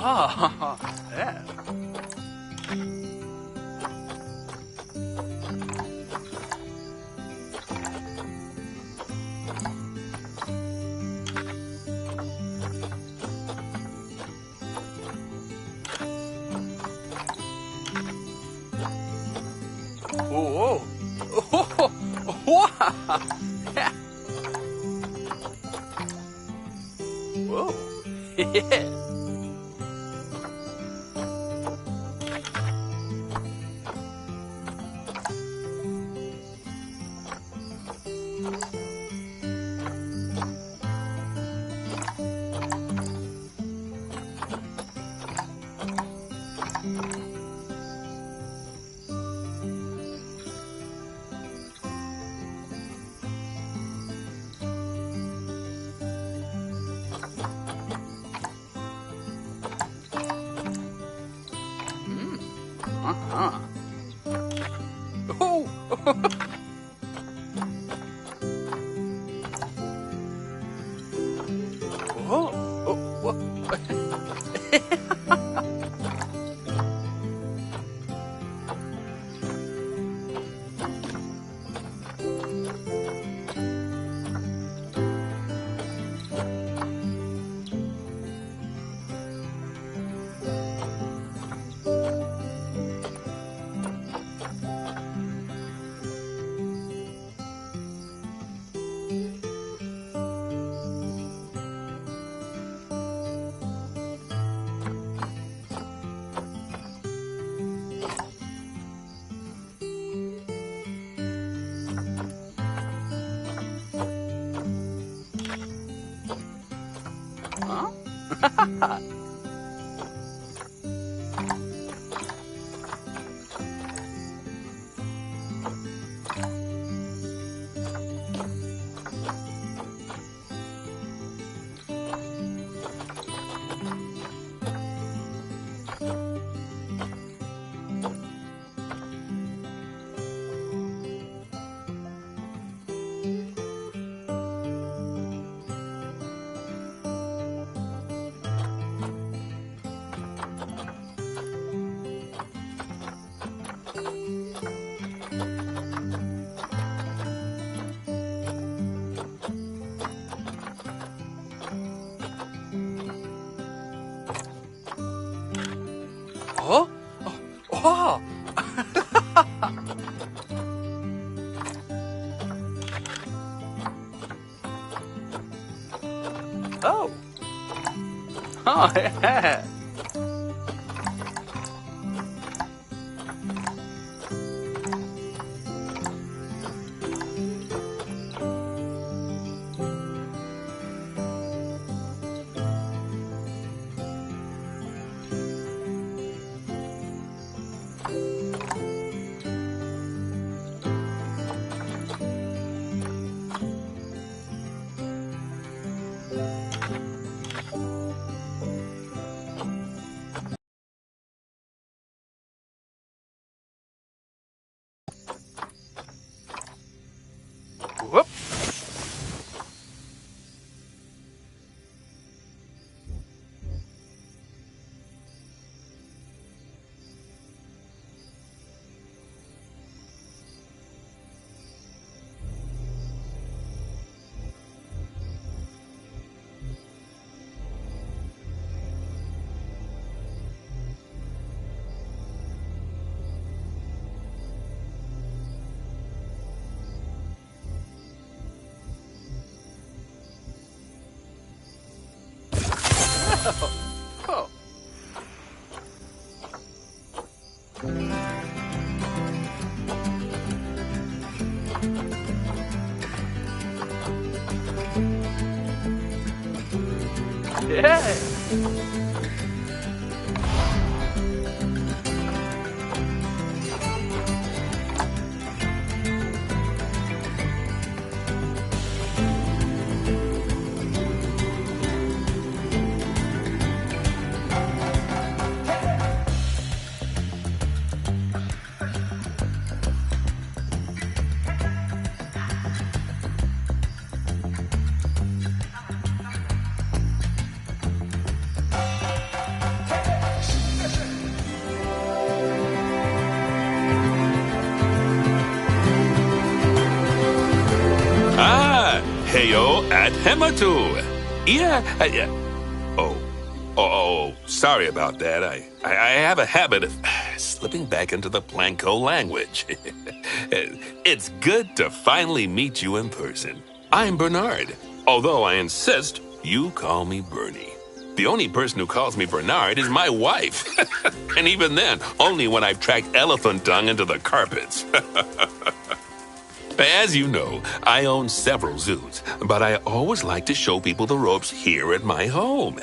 Oh, yeah. Oh, oh, oh, wow. Yeah. Whoa. Yeah. Uh-huh. Oh. Oh. Oh. Huh? Oh? Oh! Oh! Oh, yeah! Whoop! Oh! Yeah! Heyo at Hematu. Yeah, sorry about that. I have a habit of slipping back into the Blanco language. It's good to finally meet you in person. I'm Bernard, although I insist you call me Bernie. The only person who calls me Bernard is my wife. And even then, only when I've tracked elephant dung into the carpets. As you know, I own several zoos, but I always like to show people the ropes here at my home.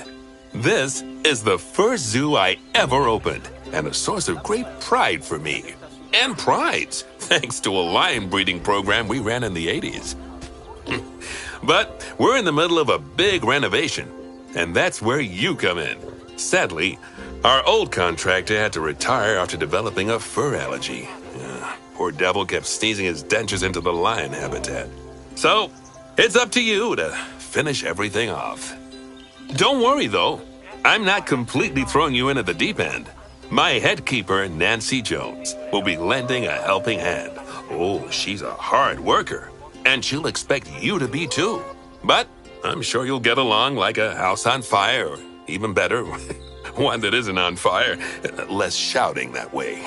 This is the first zoo I ever opened, and a source of great pride for me. And prides, thanks to a lion breeding program we ran in the 80s. But we're in the middle of a big renovation, and that's where you come in. Sadly, our old contractor had to retire after developing a fur allergy. Poor devil kept sneezing his dentures into the lion habitat. So, it's up to you to finish everything off. Don't worry, though. I'm not completely throwing you in at the deep end. My head keeper, Nancy Jones, will be lending a helping hand. Oh, she's a hard worker, and she'll expect you to be too. But I'm sure you'll get along like a house on fire, or even better, one that isn't on fire. Less shouting that way.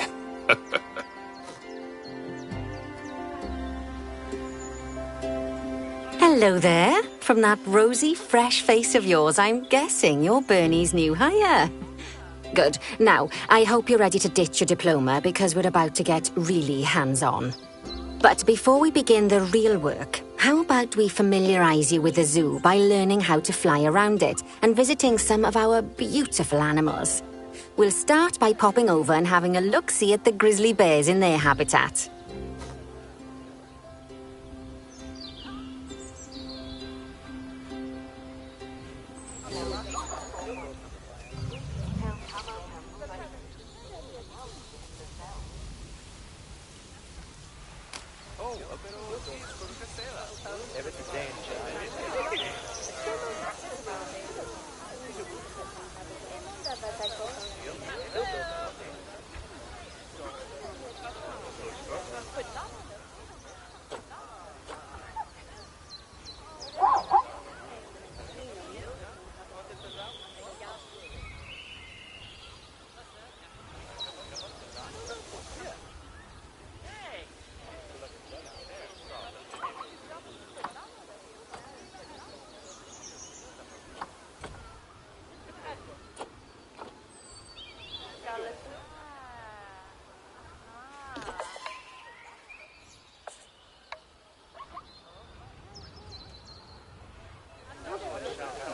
Hello there. From that rosy, fresh face of yours, I'm guessing you're Bernie's new hire. Good. Now, I hope you're ready to ditch your diploma because we're about to get really hands-on. But before we begin the real work, how about we familiarize you with the zoo by learning how to fly around it and visiting some of our beautiful animals? We'll start by popping over and having a look-see at the grizzly bears in their habitat.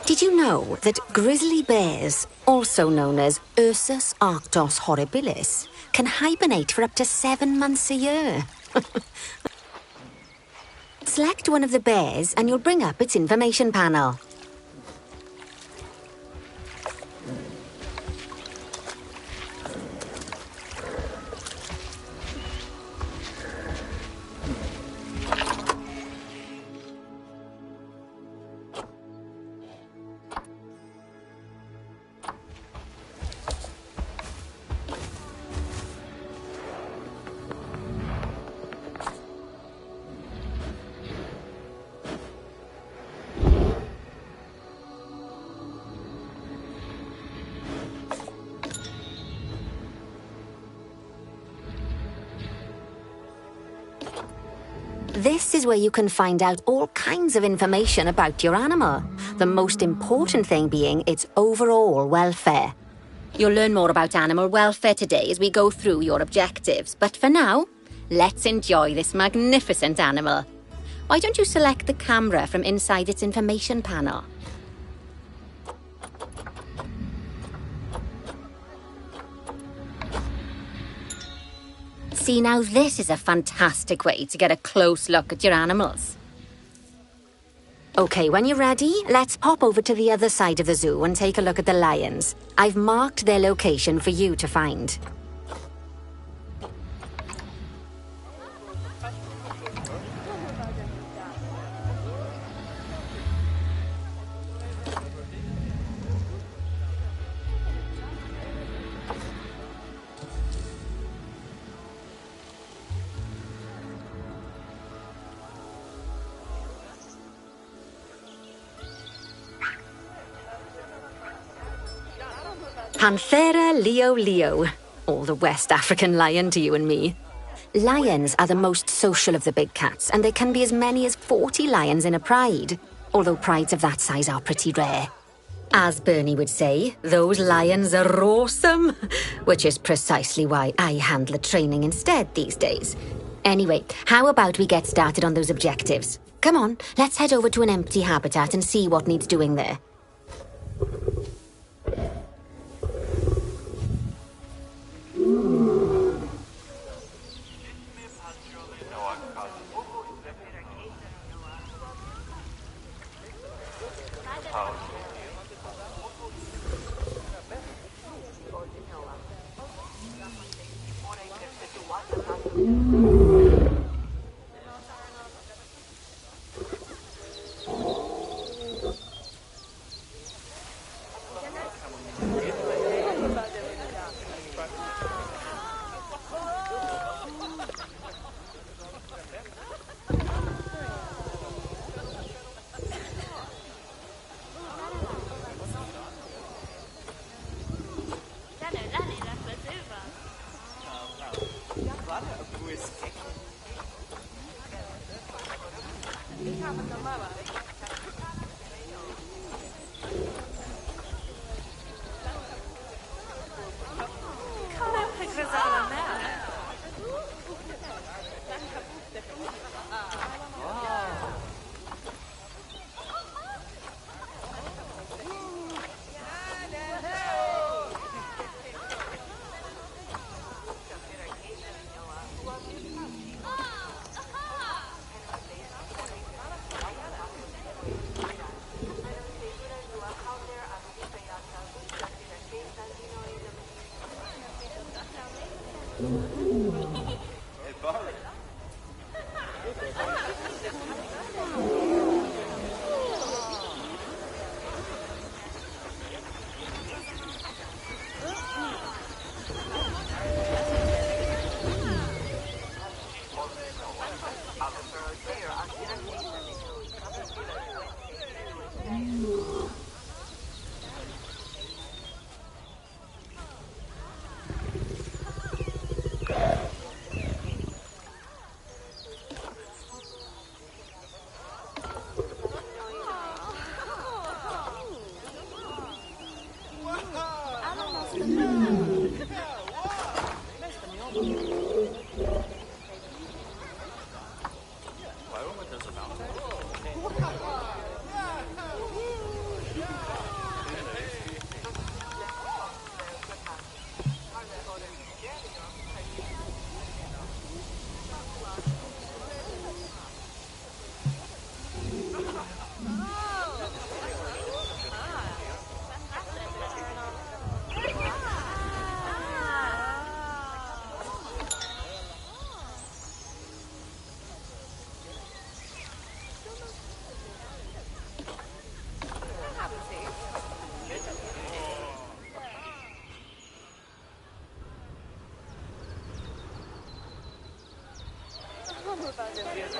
Did you know that grizzly bears, also known as Ursus arctos horribilis, can hibernate for up to 7 months a year? Select one of the bears and you'll bring up its information panel. This is where you can find out all kinds of information about your animal. The most important thing being its overall welfare. You'll learn more about animal welfare today as we go through your objectives. But for now, let's enjoy this magnificent animal. Why don't you select the camera from inside its information panel? See, now this is a fantastic way to get a close look at your animals. Okay, when you're ready, let's pop over to the other side of the zoo and take a look at the lions. I've marked their location for you to find. Panthera leo leo, or the West African lion to you and me. Lions are the most social of the big cats, and there can be as many as 40 lions in a pride, although prides of that size are pretty rare. As Bernie would say, those lions are awesome, which is precisely why I handle the training instead these days. Anyway, how about we get started on those objectives? Come on, let's head over to an empty habitat and see what needs doing there.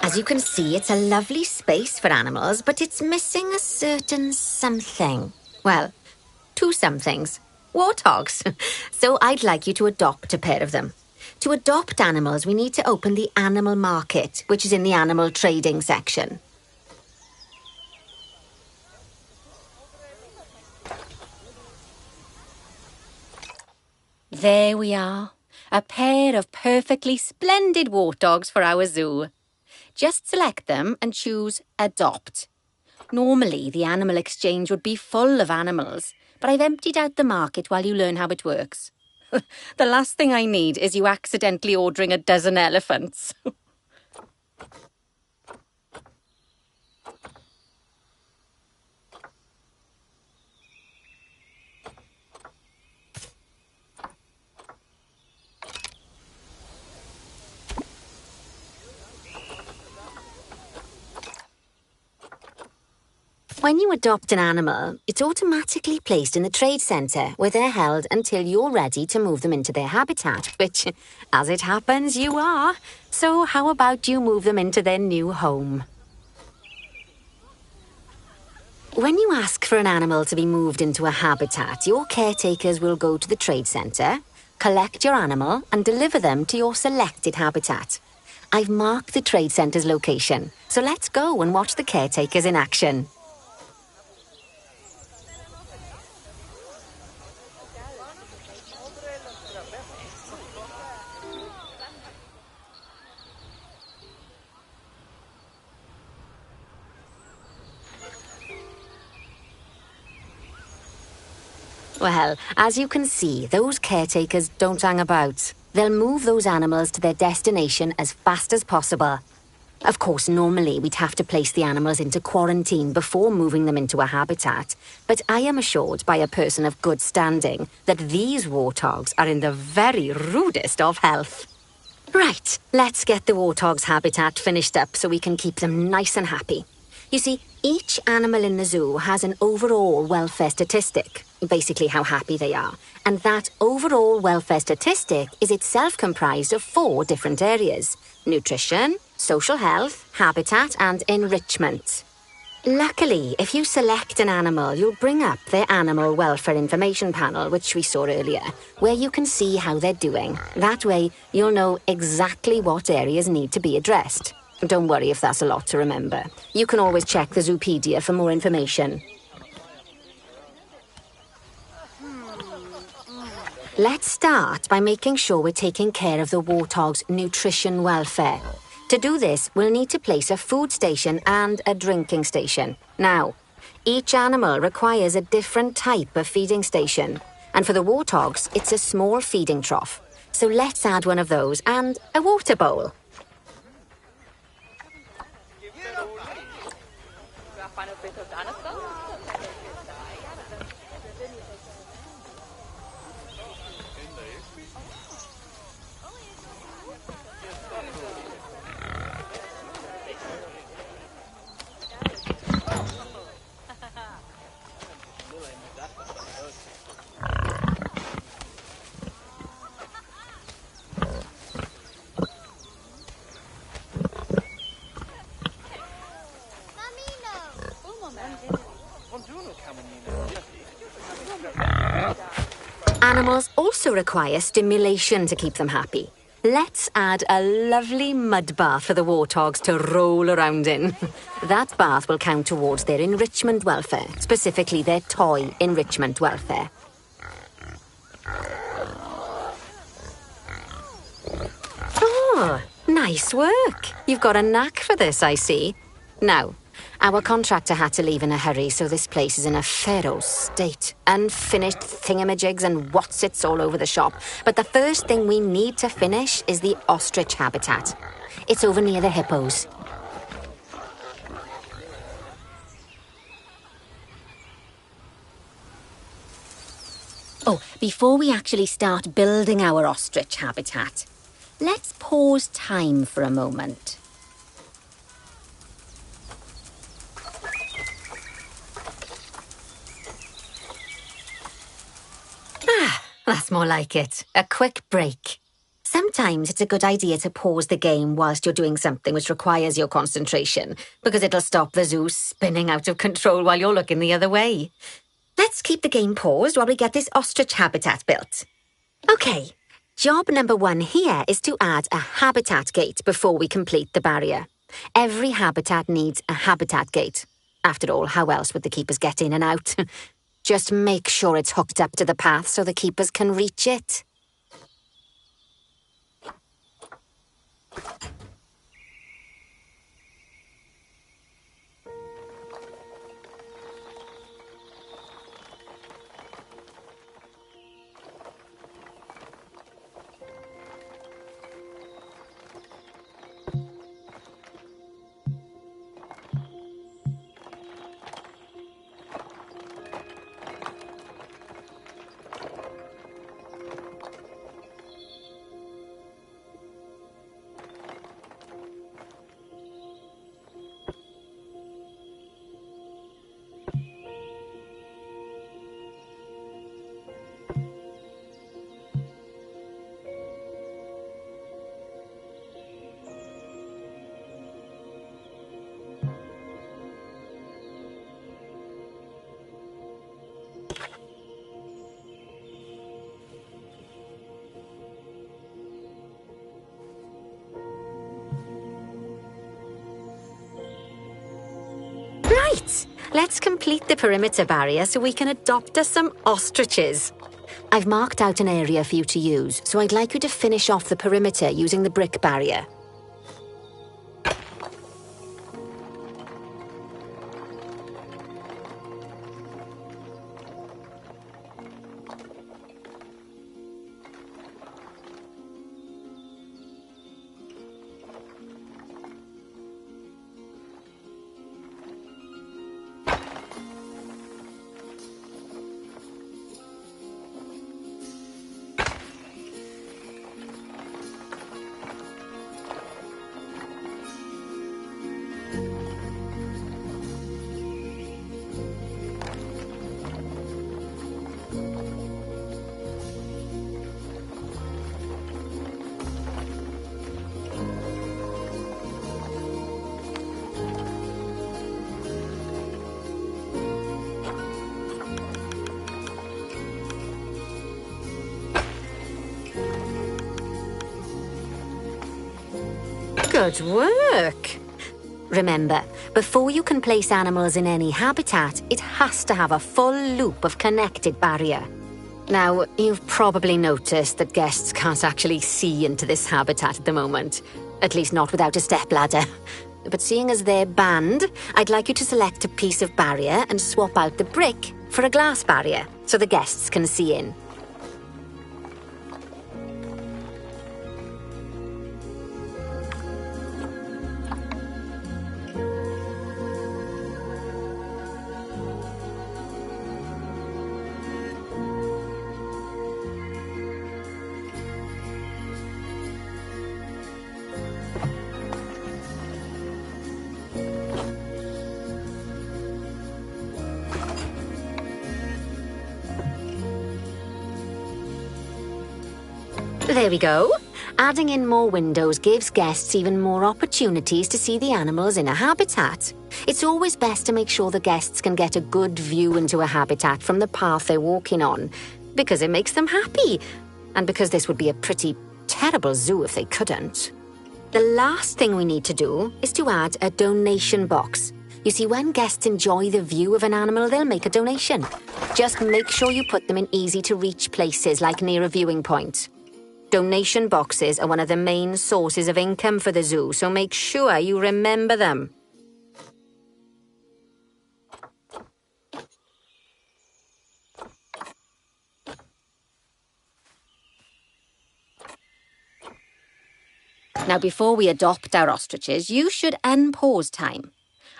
As you can see, it's a lovely space for animals, but it's missing a certain something. Well, two somethings. Warthogs. So I'd like you to adopt a pair of them. To adopt animals, we need to open the animal market, which is in the animal trading section. There we are. A pair of perfectly splendid warthogs for our zoo. Just select them and choose Adopt. Normally, the animal exchange would be full of animals, but I've emptied out the market while you learn how it works. The last thing I need is you accidentally ordering a dozen elephants. When you adopt an animal, it's automatically placed in the trade centre, where they're held until you're ready to move them into their habitat, which, as it happens, you are. So how about you move them into their new home? when you ask for an animal to be moved into a habitat, your caretakers will go to the trade centre, collect your animal and deliver them to your selected habitat. I've marked the trade centre's location, so let's go and watch the caretakers in action. Well, as you can see, those caretakers don't hang about. They'll move those animals to their destination as fast as possible. Of course, normally we'd have to place the animals into quarantine before moving them into a habitat, but I am assured by a person of good standing that these warthogs are in the very rudest of health. Right, let's get the warthog's habitat finished up so we can keep them nice and happy. You see, each animal in the zoo has an overall welfare statistic, basically how happy they are. And that overall welfare statistic is itself comprised of 4 different areas: nutrition, social health, habitat, and enrichment. Luckily, if you select an animal, you'll bring up their animal welfare information panel, which we saw earlier, where you can see how they're doing. That way, you'll know exactly what areas need to be addressed. Don't worry if that's a lot to remember. You can always check the Zoopedia for more information. Let's start by making sure we're taking care of the warthog's nutrition welfare. To do this, we'll need to place a food station and a drinking station. Now, each animal requires a different type of feeding station. And for the warthogs, it's a small feeding trough. So let's add one of those and a water bowl. Animals also require stimulation to keep them happy. Let's add a lovely mud bath for the warthogs to roll around in. That bath will count towards their enrichment welfare, specifically their toy enrichment welfare. Oh, nice work. You've got a knack for this, I see. Now, our contractor had to leave in a hurry, so this place is in a feral state. Unfinished thingamajigs and whatsits all over the shop. But the first thing we need to finish is the ostrich habitat. It's over near the hippos. Oh, before we actually start building our ostrich habitat, let's pause time for a moment. That's more like it. A quick break. Sometimes it's a good idea to pause the game whilst you're doing something which requires your concentration, because it'll stop the zoo spinning out of control while you're looking the other way. Let's keep the game paused while we get this ostrich habitat built. Okay, job number 1 here is to add a habitat gate before we complete the barrier. Every habitat needs a habitat gate. After all, how else would the keepers get in and out? Just make sure it's hooked up to the path so the keepers can reach it. Right, let's complete the perimeter barrier so we can adopt us some ostriches. I've marked out an area for you to use, so I'd like you to finish off the perimeter using the brick barrier. Good work! Remember, before you can place animals in any habitat, it has to have a full loop of connected barrier. Now, you've probably noticed that guests can't actually see into this habitat at the moment. At least not without a stepladder. But seeing as they're banned, I'd like you to select a piece of barrier and swap out the brick for a glass barrier, so the guests can see in. There we go. Adding in more windows gives guests even more opportunities to see the animals in a habitat. It's always best to make sure the guests can get a good view into a habitat from the path they're walking on, because it makes them happy, and because this would be a pretty terrible zoo if they couldn't. The last thing we need to do is to add a donation box. You see, when guests enjoy the view of an animal, they'll make a donation. Just make sure you put them in easy-to-reach places, like near a viewing point. Donation boxes are one of the main sources of income for the zoo, so make sure you remember them. Now, before we adopt our ostriches, you should unpause time.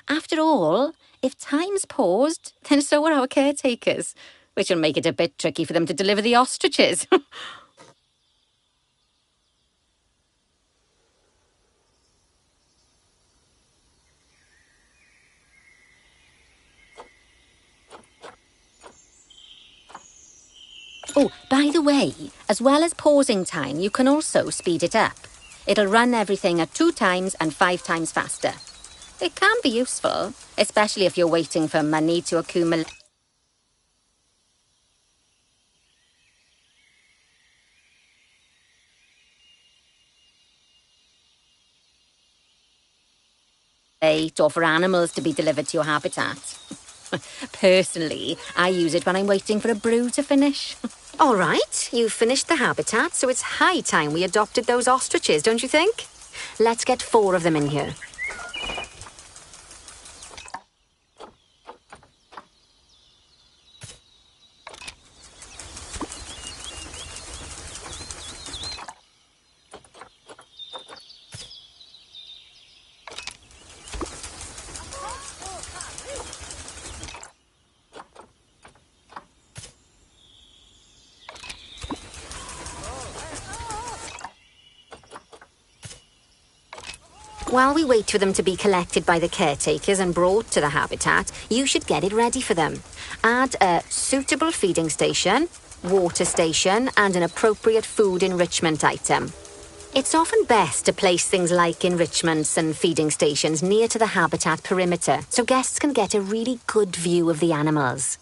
After all, if time's paused, then so are our caretakers, which will make it a bit tricky for them to deliver the ostriches. Oh, by the way, as well as pausing time, you can also speed it up. It'll run everything at 2 times and 5 times faster. It can be useful, especially if you're waiting for money to accumulate. Or for animals to be delivered to your habitat. Personally, I use it when I'm waiting for a brew to finish. All right, you've finished the habitat, so it's high time we adopted those ostriches, don't you think? Let's get 4 of them in here. While we wait for them to be collected by the caretakers and brought to the habitat, you should get it ready for them. Add a suitable feeding station, water station, and an appropriate food enrichment item. It's often best to place things like enrichments and feeding stations near to the habitat perimeter, so guests can get a really good view of the animals.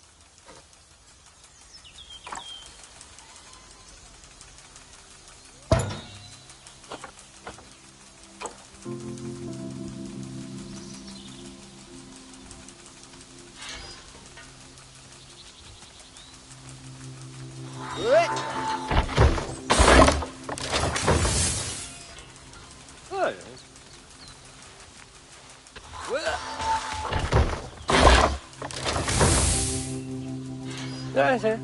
There, there.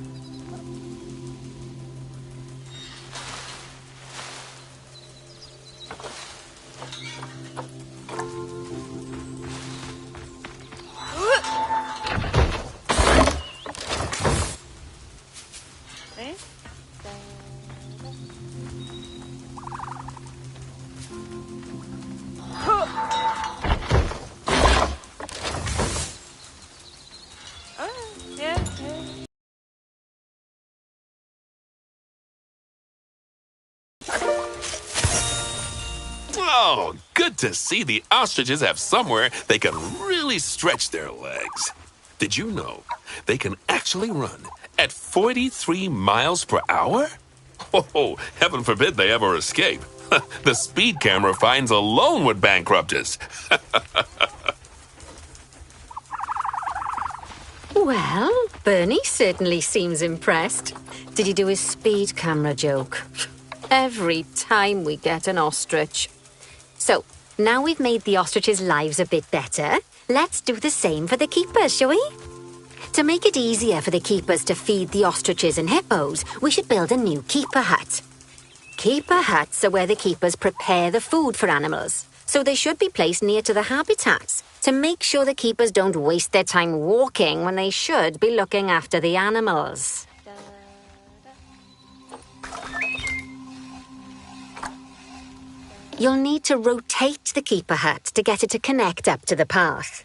Oh, good to see the ostriches have somewhere they can really stretch their legs. Did you know they can actually run at 43 miles per hour? Oh, heaven forbid they ever escape. The speed camera fines alone would bankrupt us. Well, Bernie certainly seems impressed. Did he do his speed camera joke? Every time we get an ostrich. So, now we've made the ostriches' lives a bit better, let's do the same for the keepers, shall we? To make it easier for the keepers to feed the ostriches and hippos, we should build a new keeper hut. Keeper huts are where the keepers prepare the food for animals, so they should be placed near to the habitats to make sure the keepers don't waste their time walking when they should be looking after the animals. You'll need to rotate the keeper hut to get it to connect up to the path.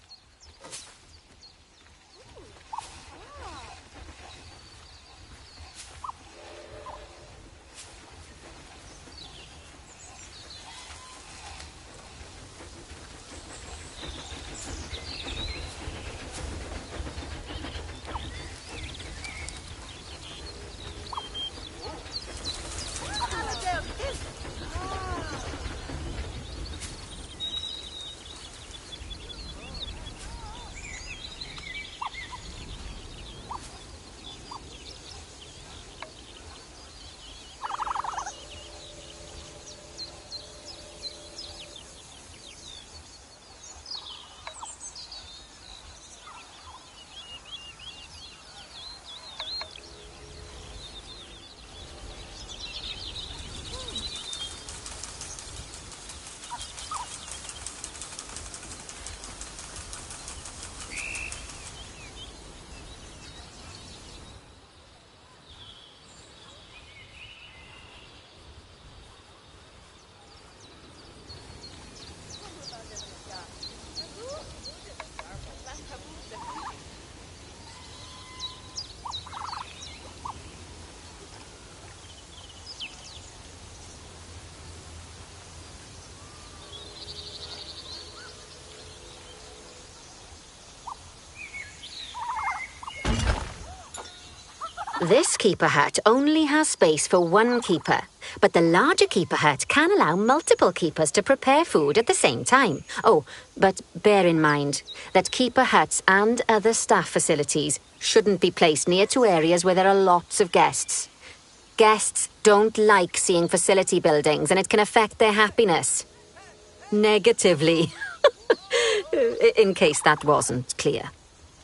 This keeper hut only has space for one keeper, but the larger keeper hut can allow multiple keepers to prepare food at the same time. Oh, but bear in mind that keeper huts and other staff facilities shouldn't be placed near to areas where there are lots of guests. Guests don't like seeing facility buildings, and it can affect their happiness. Negatively. In case that wasn't clear.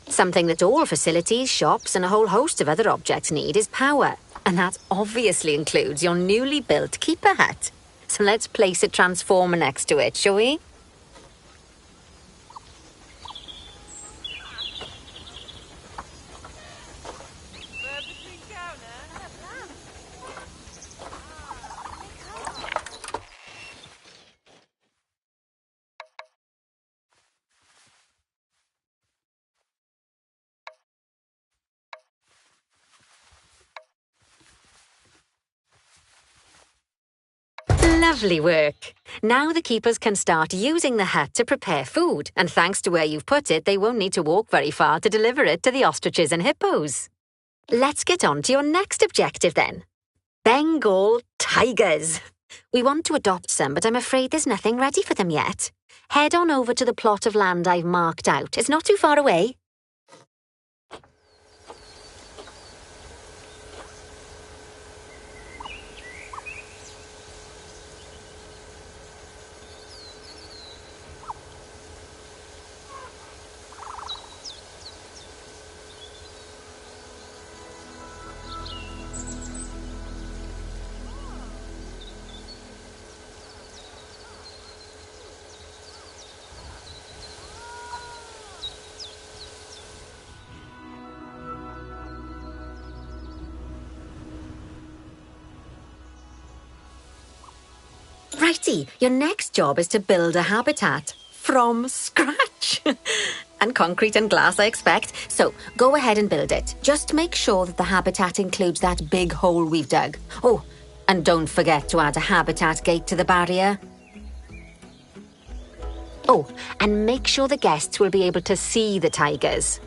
Something that all facilities, shops, and a whole host of other objects need is power. And that obviously includes your newly built keeper hut. So let's place a transformer next to it, shall we? Lovely work. Now the keepers can start using the hut to prepare food, and thanks to where you've put it, they won't need to walk very far to deliver it to the ostriches and hippos. Let's get on to your next objective then. Bengal tigers. We want to adopt some, but I'm afraid there's nothing ready for them yet. Head on over to the plot of land I've marked out. It's not too far away. ready. Your next job is to build a habitat from scratch. And concrete and glass, I expect. So go ahead and build it. Just make sure that the habitat includes that big hole we've dug. Oh, and don't forget to add a habitat gate to the barrier. Oh, and make sure the guests will be able to see the tigers.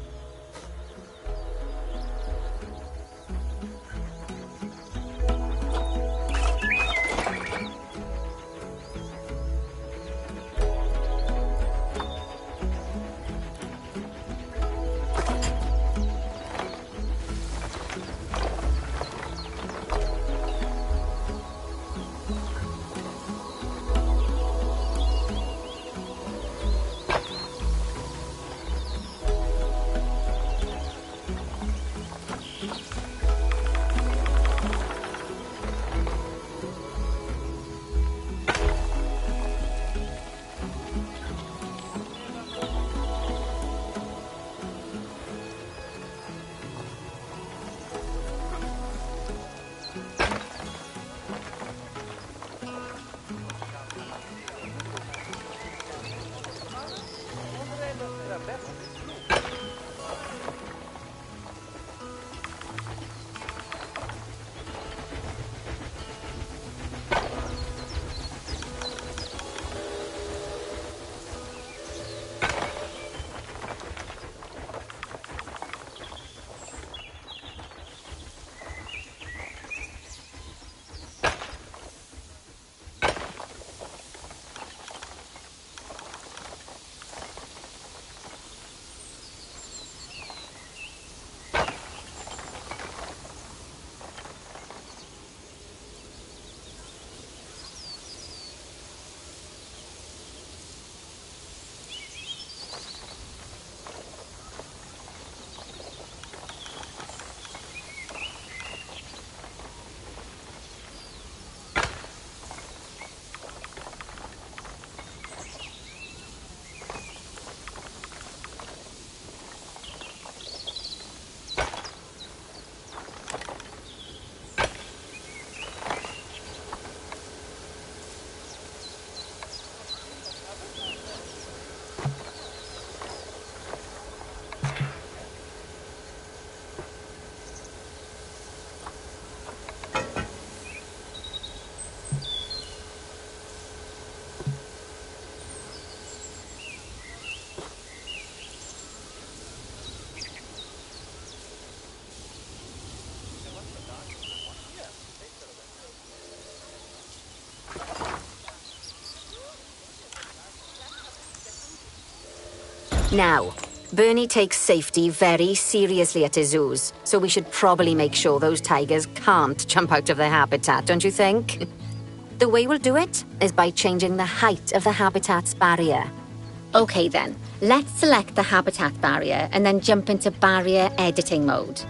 Now, Bernie takes safety very seriously at his zoos, so we should probably make sure those tigers can't jump out of their habitat, don't you think? The way we'll do it is by changing the height of the habitat's barrier. Okay then, let's select the habitat barrier and then jump into barrier editing mode.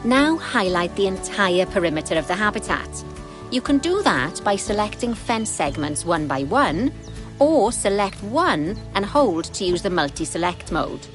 Now highlight the entire perimeter of the habitat. You can do that by selecting fence segments one by one, or select one and hold to use the multi-select mode.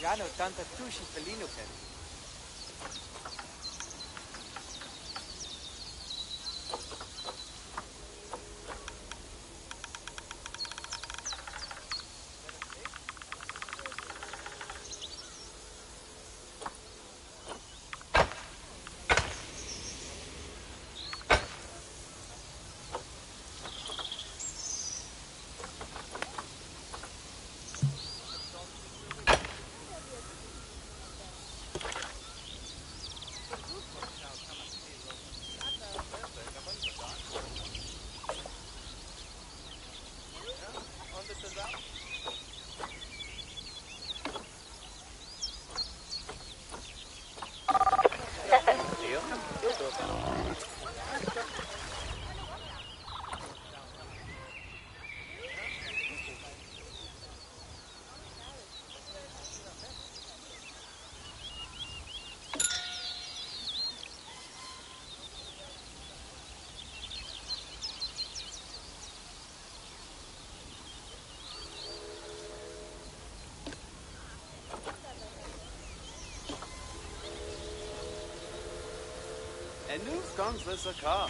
Jano tanta tushi felino ken. En nu skongs this a car.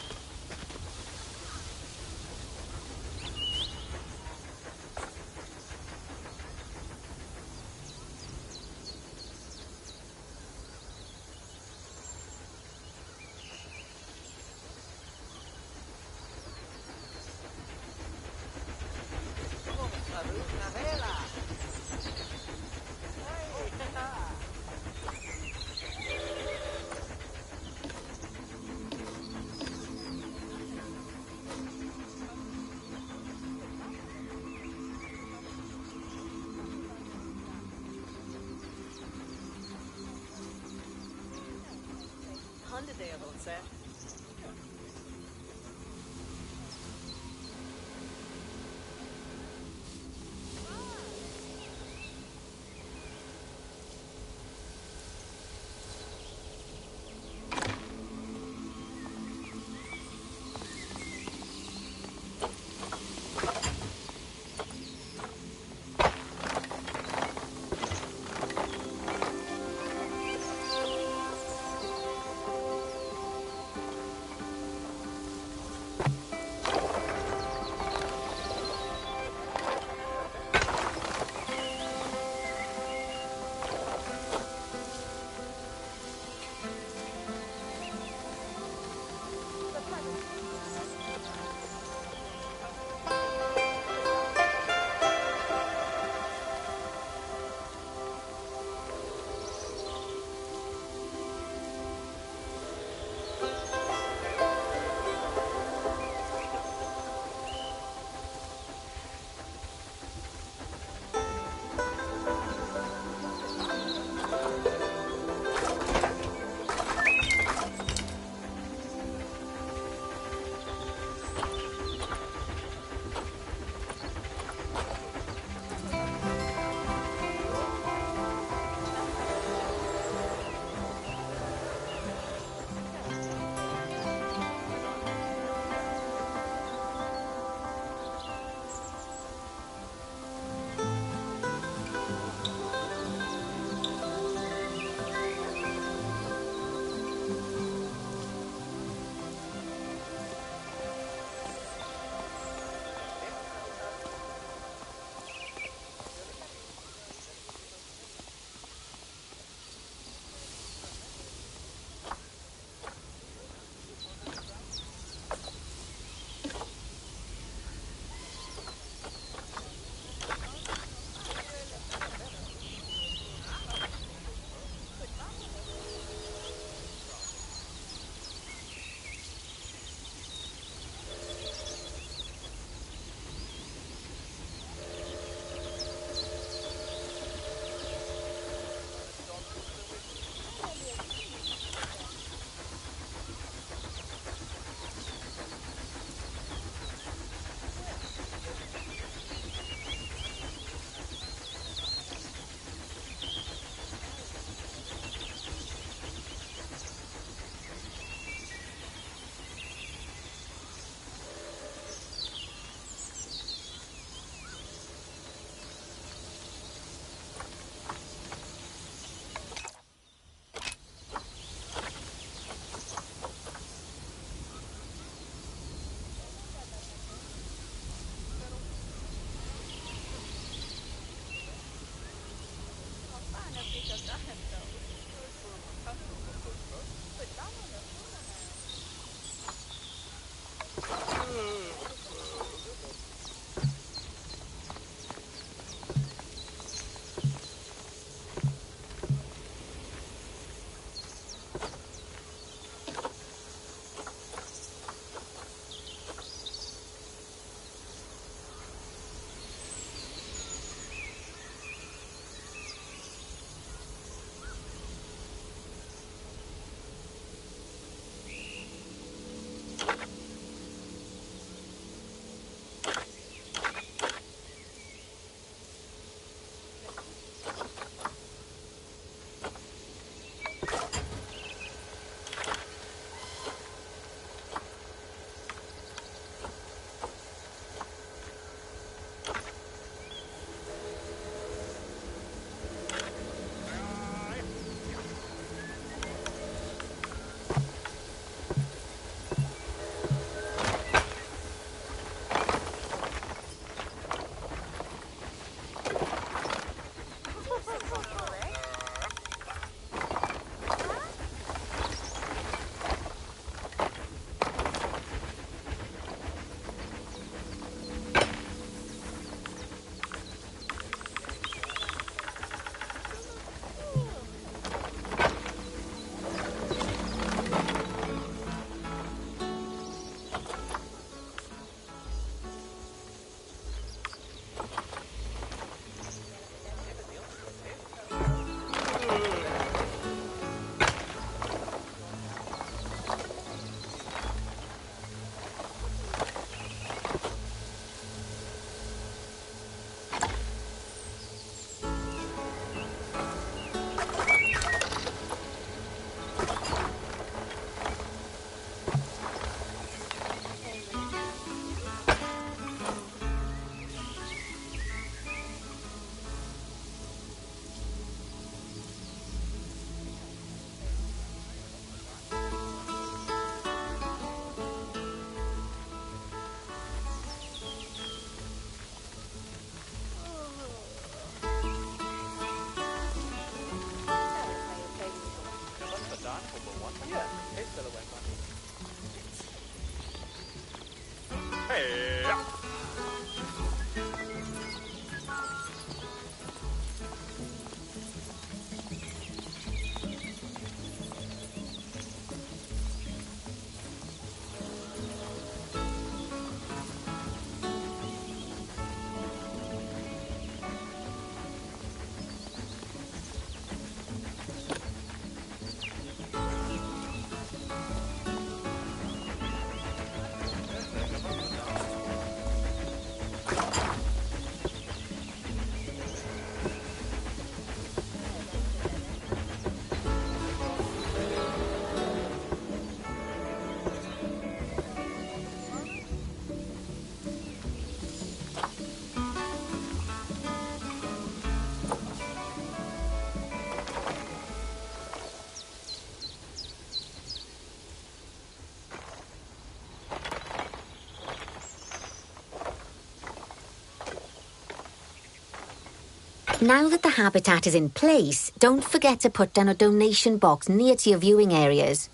Now that the habitat is in place, don't forget to put down a donation box near to your viewing areas.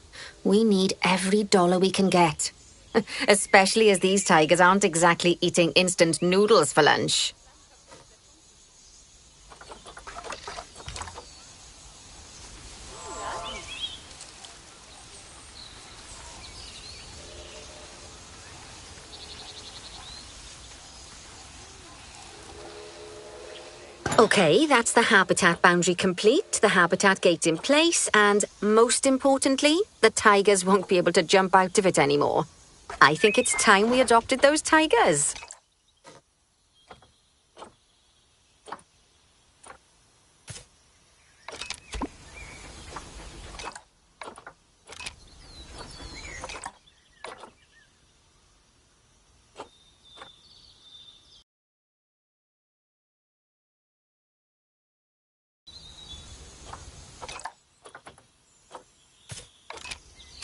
We need every dollar we can get. Especially as these tigers aren't exactly eating instant noodles for lunch. Okay, that's the habitat boundary complete, the habitat gate in place, and most importantly, the tigers won't be able to jump out of it anymore. I think it's time we adopted those tigers.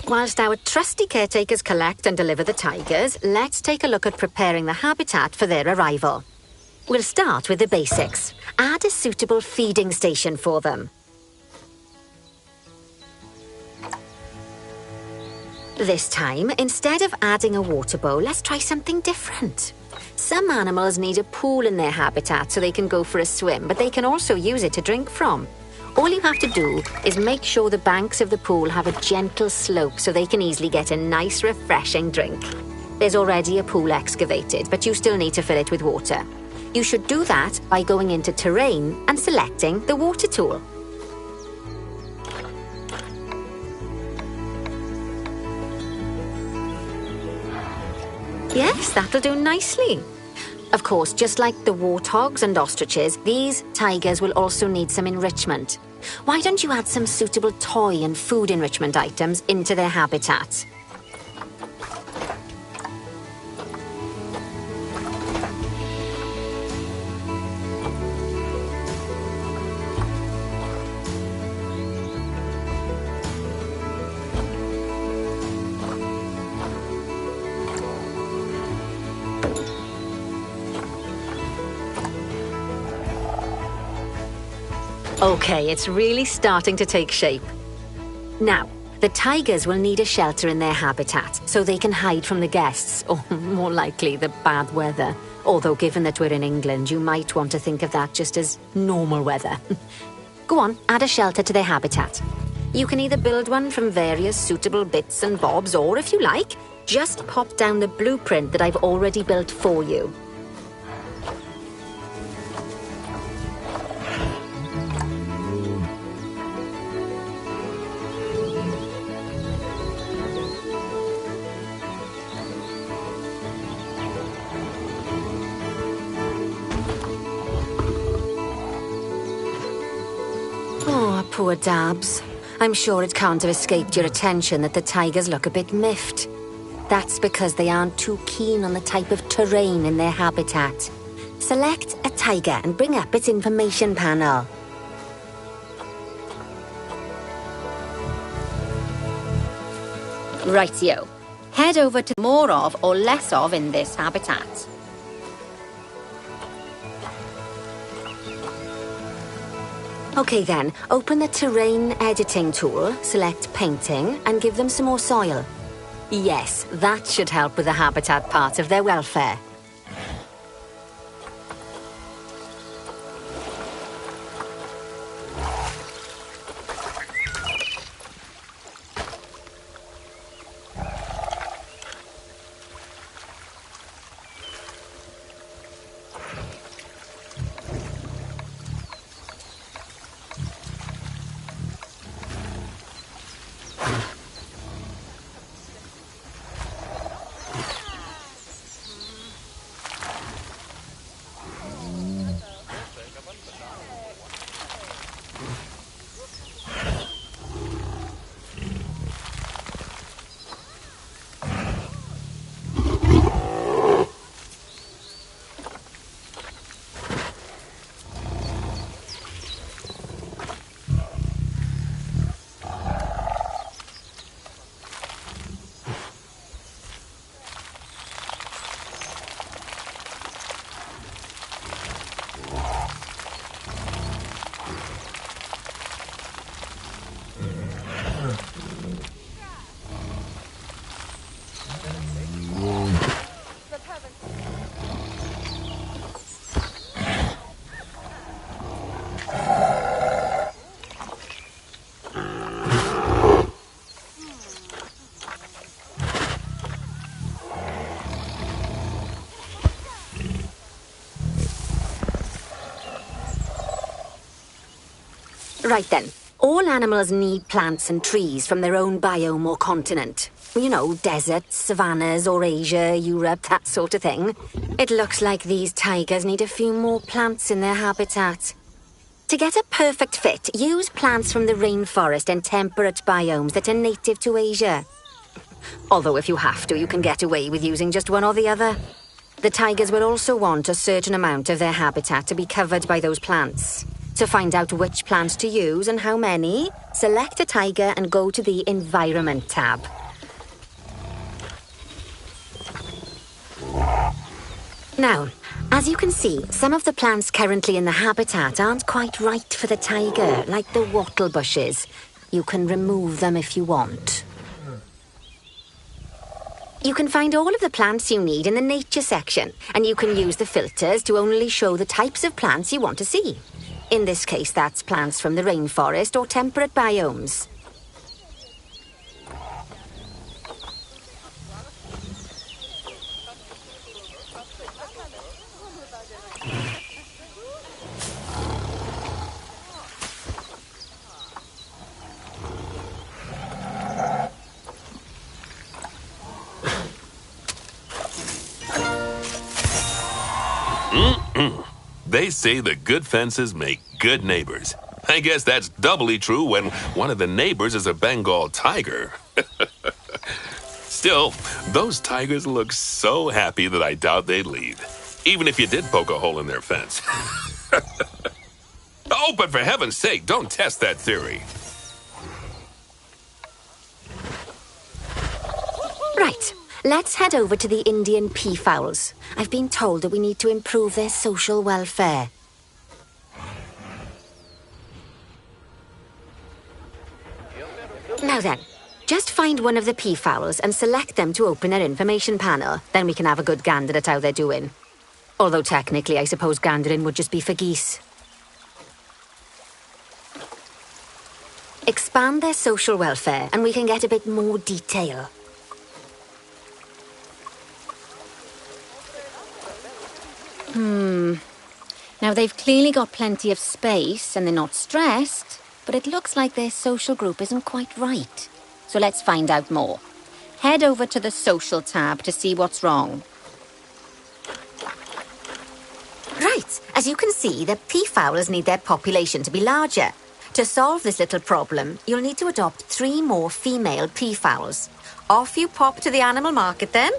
Whilst our trusty caretakers collect and deliver the tigers, let's take a look at preparing the habitat for their arrival. We'll start with the basics. Add a suitable feeding station for them. This time, instead of adding a water bowl, let's try something different. Some animals need a pool in their habitat so they can go for a swim, but they can also use it to drink from. All you have to do is make sure the banks of the pool have a gentle slope so they can easily get a nice, refreshing drink. There's already a pool excavated, but you still need to fill it with water. You should do that by going into Terrain and selecting the water tool. Yes, that'll do nicely. Of course, just like the warthogs and ostriches, these tigers will also need some enrichment. Why don't you add some suitable toy and food enrichment items into their habitat? Okay, it's really starting to take shape. Now, the tigers will need a shelter in their habitat so they can hide from the guests, or more likely, the bad weather. Although given that we're in England, you might want to think of that just as normal weather. Go on, add a shelter to their habitat. You can either build one from various suitable bits and bobs, or if you like, just pop down the blueprint that I've already built for you. Oh, poor Dabs. I'm sure it can't have escaped your attention that the tigers look a bit miffed. That's because they aren't too keen on the type of terrain in their habitat. Select a tiger and bring up its information panel. Rightio. Head over to more of or less of in this habitat. Okay then, open the terrain editing tool, select painting, and give them some more soil. Yes, that should help with the habitat part of their welfare. Right then. All animals need plants and trees from their own biome or continent. You know, deserts, savannas, or Asia, Europe, that sort of thing. It looks like these tigers need a few more plants in their habitat. To get a perfect fit, use plants from the rainforest and temperate biomes that are native to Asia. Although if you have to, you can get away with using just one or the other. The tigers will also want a certain amount of their habitat to be covered by those plants. To find out which plants to use and how many, select a tiger and go to the Environment tab. Now, as you can see, some of the plants currently in the habitat aren't quite right for the tiger, like the wattle bushes. You can remove them if you want. You can find all of the plants you need in the nature section, and you can use the filters to only show the types of plants you want to see. In this case, that's plants from the rainforest or temperate biomes. They say the good fences make good neighbors. I guess that's doubly true when one of the neighbors is a Bengal tiger. Still, those tigers look so happy that I doubt they'd leave, even if you did poke a hole in their fence. Oh, but for heaven's sake, don't test that theory. Right. Let's head over to the Indian peafowls. I've been told that we need to improve their social welfare. Now then, just find one of the peafowls and select them to open their information panel. Then we can have a good gander at how they're doing. Although technically, I suppose gandering would just be for geese. Expand their social welfare and we can get a bit more detail. Now, they've clearly got plenty of space and they're not stressed, but it looks like their social group isn't quite right. So let's find out more. Head over to the social tab to see what's wrong. Right, as you can see, the peafowls need their population to be larger. To solve this little problem, you'll need to adopt 3 more female peafowls. Off you pop to the animal market then.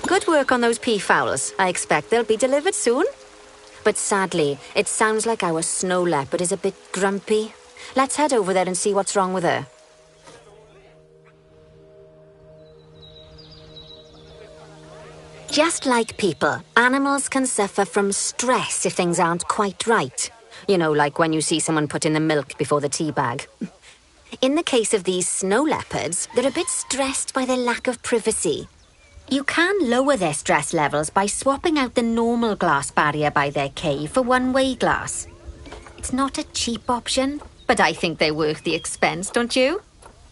Good work on those peafowls. I expect they'll be delivered soon. But sadly, it sounds like our snow leopard is a bit grumpy. Let's head over there and see what's wrong with her. Just like people, animals can suffer from stress if things aren't quite right. You know, like when you see someone put in the milk before the tea bag. In the case of these snow leopards, they're a bit stressed by their lack of privacy. You can lower their stress levels by swapping out the normal glass barrier by their cave for one-way glass. It's not a cheap option, but I think they're worth the expense, don't you?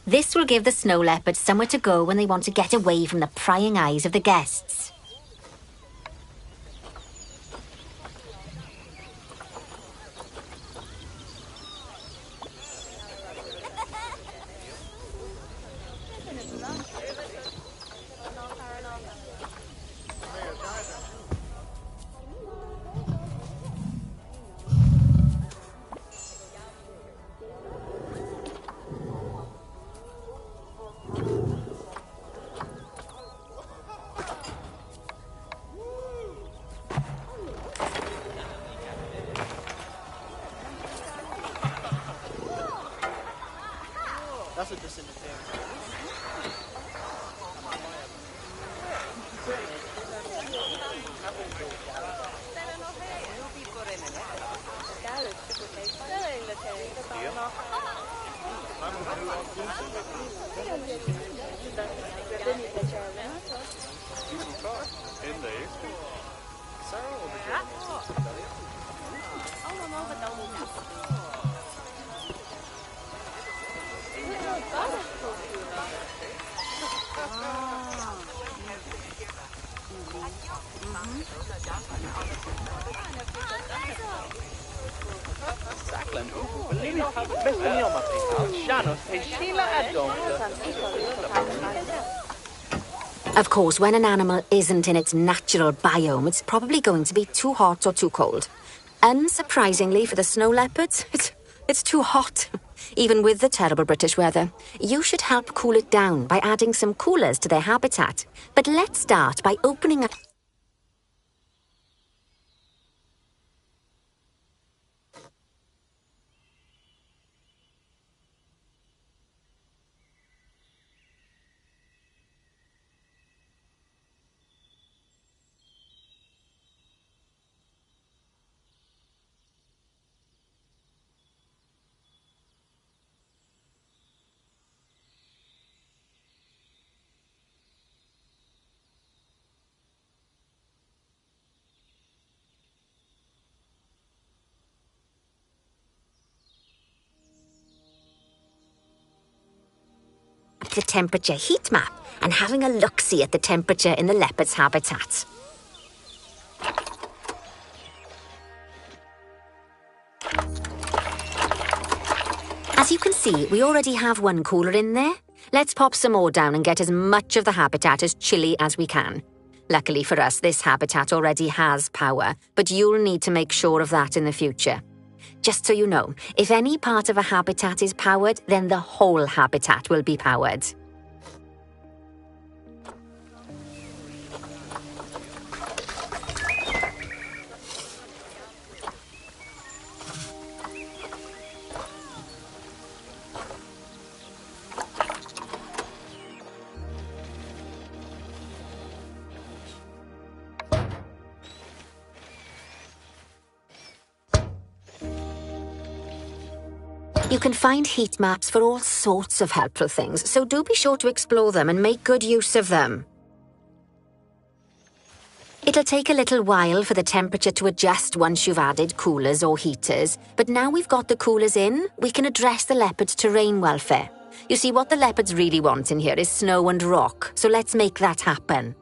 This will give the snow leopards somewhere to go when they want to get away from the prying eyes of the guests. Of course, when an animal isn't in its natural biome, it's probably going to be too hot or too cold. Unsurprisingly for the snow leopards, it's too hot. Even with the terrible British weather. You should help cool it down by adding some coolers to their habitat. But let's start by opening up... the temperature heat map and having a look-see at the temperature in the leopard's habitat. As you can see, we already have one cooler in there. Let's pop some more down and get as much of the habitat as chilly as we can. Luckily for us, this habitat already has power, but you'll need to make sure of that in the future. Just so you know, if any part of a habitat is powered, then the whole habitat will be powered. You can find heat maps for all sorts of helpful things, so do be sure to explore them and make good use of them. It'll take a little while for the temperature to adjust once you've added coolers or heaters, but now we've got the coolers in, we can address the leopard's terrain welfare. You see, what the leopards really want in here is snow and rock, so let's make that happen.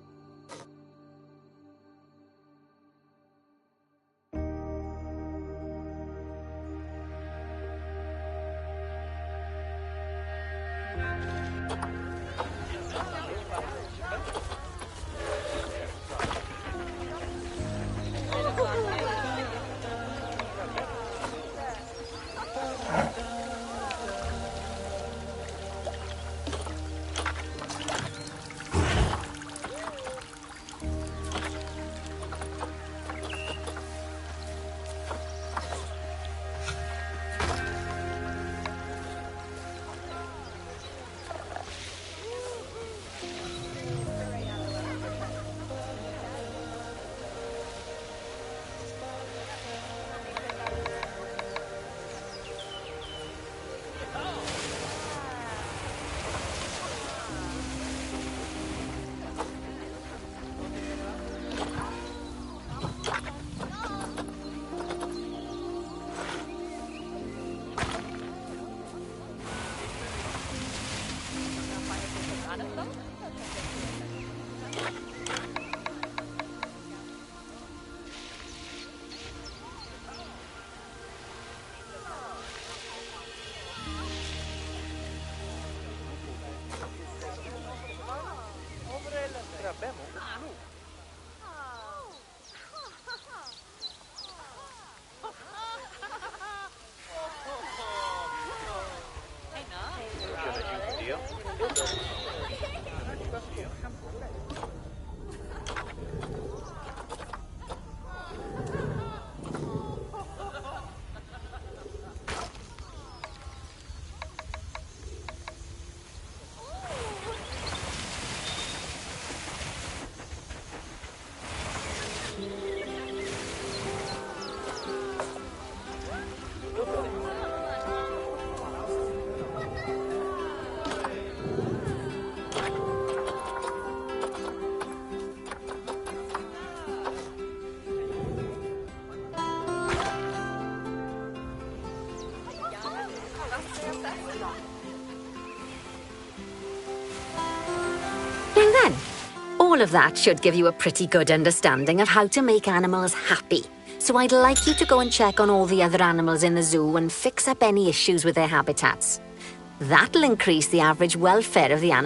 All of that should give you a pretty good understanding of how to make animals happy. So I'd like you to go and check on all the other animals in the zoo and fix up any issues with their habitats. That'll increase the average welfare of the animals.